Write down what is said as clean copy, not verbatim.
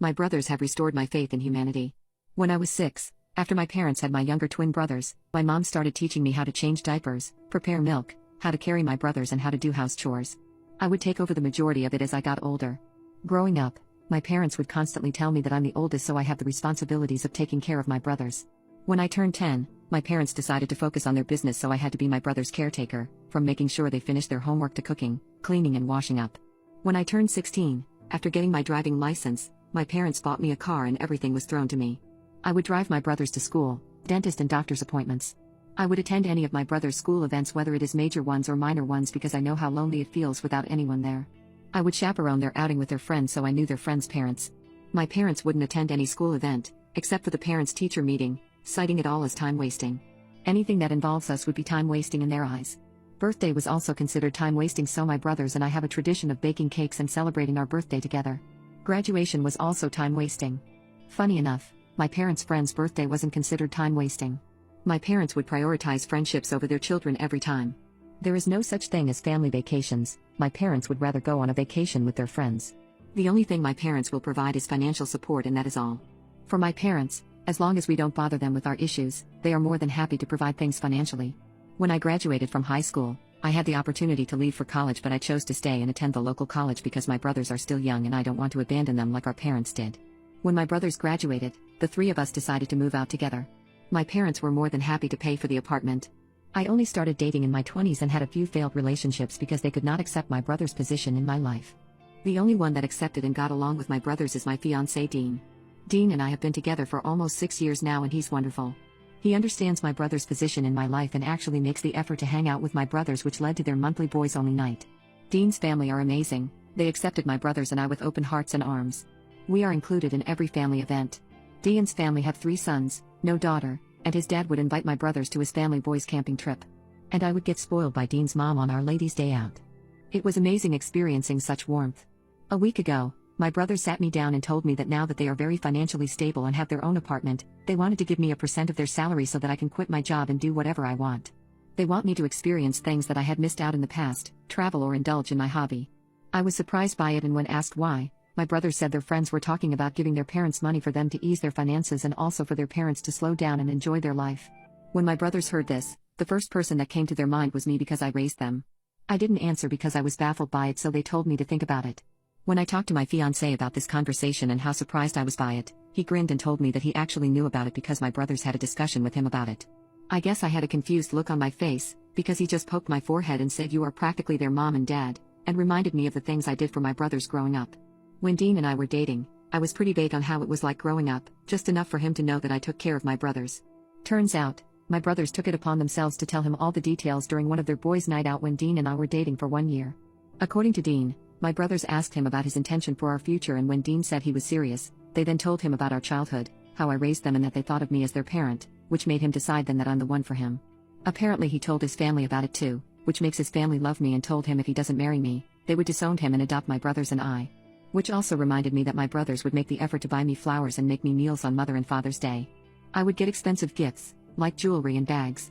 My brothers have restored my faith in humanity. When I was 6, after my parents had my younger twin brothers, my mom started teaching me how to change diapers, prepare milk, how to carry my brothers and how to do house chores. I would take over the majority of it as I got older. Growing up, my parents would constantly tell me that I'm the oldest, so I have the responsibilities of taking care of my brothers. When I turned 10, my parents decided to focus on their business, so I had to be my brother's caretaker, from making sure they finished their homework to cooking, cleaning and washing up. When I turned 16, after getting my driving license, my parents bought me a car and everything was thrown to me. I would drive my brothers to school, dentist and doctor's appointments. I would attend any of my brother's school events, whether it is major ones or minor ones, because I know how lonely it feels without anyone there. I would chaperone their outing with their friends, so I knew their friends' parents. My parents wouldn't attend any school event, except for the parents-teacher meeting, citing it all as time wasting. Anything that involves us would be time wasting in their eyes. Birthday was also considered time wasting, so my brothers and I have a tradition of baking cakes and celebrating our birthday together. Graduation was also time wasting. Funny enough, my parents' friend's birthday wasn't considered time wasting. My parents would prioritize friendships over their children every time. There is no such thing as family vacations. My parents would rather go on a vacation with their friends. The only thing my parents will provide is financial support, and that is all. For my parents, as long as we don't bother them with our issues, they are more than happy to provide things financially. When I graduated from high school, I had the opportunity to leave for college, but I chose to stay and attend the local college because my brothers are still young and I don't want to abandon them like our parents did. When my brothers graduated, the three of us decided to move out together. My parents were more than happy to pay for the apartment. I only started dating in my 20s and had a few failed relationships because they could not accept my brother's position in my life. The only one that accepted and got along with my brothers is my fiancé Dean. Dean and I have been together for almost 6 years now, and he's wonderful. He understands my brother's position in my life and actually makes the effort to hang out with my brothers, which led to their monthly boys-only night. Dean's family are amazing. They accepted my brothers and I with open hearts and arms. We are included in every family event. Dean's family have 3 sons, no daughter, and his dad would invite my brothers to his family boys camping trip. And I would get spoiled by Dean's mom on Our Lady's Day Out. It was amazing experiencing such warmth. A week ago, my brothers sat me down and told me that now that they are very financially stable and have their own apartment, they wanted to give me a % of their salary so that I can quit my job and do whatever I want. They want me to experience things that I had missed out in the past, travel or indulge in my hobby. I was surprised by it, and when asked why, my brothers said their friends were talking about giving their parents money for them to ease their finances and also for their parents to slow down and enjoy their life. When my brothers heard this, the first person that came to their mind was me because I raised them. I didn't answer because I was baffled by it, so they told me to think about it. When I talked to my fiancé about this conversation and how surprised I was by it, he grinned and told me that he actually knew about it because my brothers had a discussion with him about it. I guess I had a confused look on my face, because he just poked my forehead and said, "You are practically their mom and dad," and reminded me of the things I did for my brothers growing up. When Dean and I were dating, I was pretty vague on how it was like growing up, just enough for him to know that I took care of my brothers. Turns out, my brothers took it upon themselves to tell him all the details during one of their boys' night out when Dean and I were dating for 1 year. According to Dean, my brothers asked him about his intention for our future, and when Dean said he was serious, they then told him about our childhood, how I raised them and that they thought of me as their parent, which made him decide then that I'm the one for him. Apparently he told his family about it too, which makes his family love me and told him if he doesn't marry me, they would disown him and adopt my brothers and I. Which also reminded me that my brothers would make the effort to buy me flowers and make me meals on Mother and Father's Day. I would get expensive gifts, like jewelry and bags.